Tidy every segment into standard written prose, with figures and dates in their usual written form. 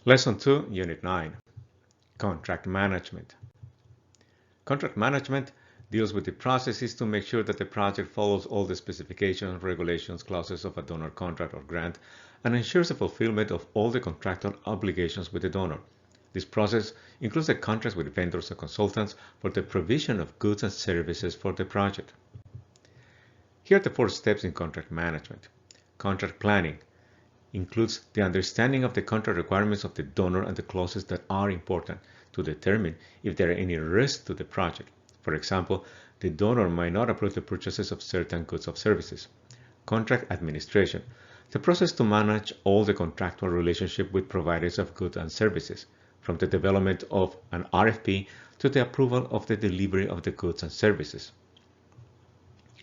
Lesson 2, Unit 9, Contract Management. Contract management deals with the processes to make sure that the project follows all the specifications, regulations, clauses of a donor contract or grant, and ensures the fulfillment of all the contractual obligations with the donor. This process includes the contracts with vendors and consultants for the provision of goods and services for the project. Here are the 4 steps in contract management. Contract planning includes the understanding of the contract requirements of the donor and the clauses that are important to determine if there are any risks to the project. For example, the donor might not approve the purchases of certain goods or services. Contract administration, the process to manage all the contractual relationship with providers of goods and services, from the development of an RFP to the approval of the delivery of the goods and services.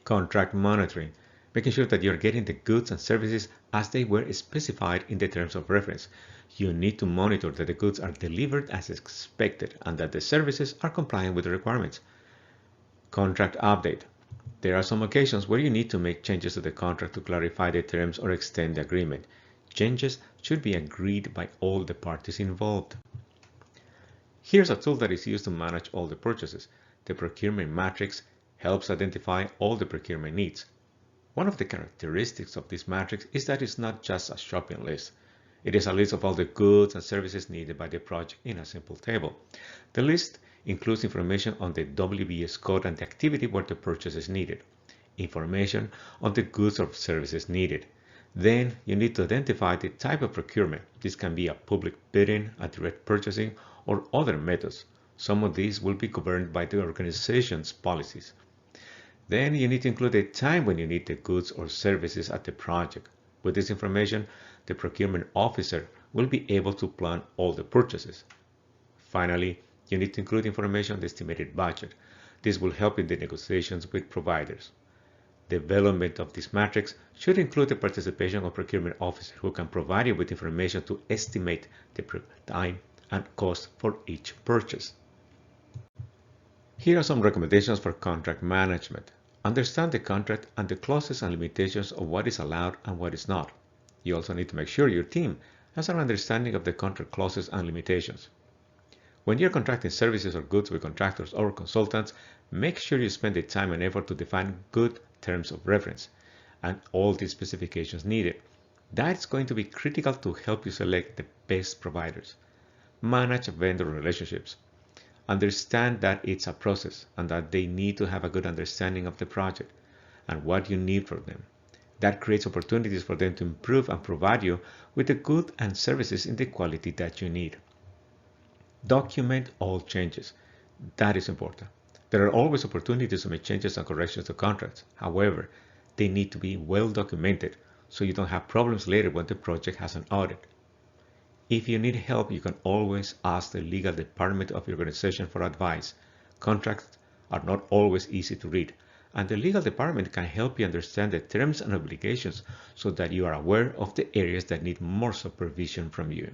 Contract monitoring, making sure that you're getting the goods and services as they were specified in the terms of reference. You need to monitor that the goods are delivered as expected and that the services are compliant with the requirements. Contract update. There are some occasions where you need to make changes to the contract to clarify the terms or extend the agreement. Changes should be agreed by all the parties involved. Here's a tool that is used to manage all the purchases. The Procurement Matrix helps identify all the procurement needs. One of the characteristics of this matrix is that it's not just a shopping list. It is a list of all the goods and services needed by the project in a simple table. The list includes information on the WBS code and the activity where the purchase is needed, information on the goods or services needed. Then you need to identify the type of procurement. This can be a public bidding, a direct purchasing, or other methods. Some of these will be governed by the organization's policies. Then you need to include the time when you need the goods or services at the project. With this information, the procurement officer will be able to plan all the purchases. Finally, you need to include information on the estimated budget. This will help in the negotiations with providers. Development of this matrix should include the participation of procurement officer who can provide you with information to estimate the time and cost for each purchase. Here are some recommendations for contract management. Understand the contract and the clauses and limitations of what is allowed and what is not. You also need to make sure your team has an understanding of the contract clauses and limitations. When you're contracting services or goods with contractors or consultants, make sure you spend the time and effort to define good terms of reference and all the specifications needed. That's going to be critical to help you select the best providers. Manage vendor relationships. Understand that it's a process and that they need to have a good understanding of the project and what you need from them. That creates opportunities for them to improve and provide you with the goods and services in the quality that you need. Document all changes. That is important. There are always opportunities to make changes and corrections to contracts. However, they need to be well documented so you don't have problems later when the project has an audit. If you need help, you can always ask the legal department of your organization for advice. Contracts are not always easy to read, and the legal department can help you understand the terms and obligations so that you are aware of the areas that need more supervision from you.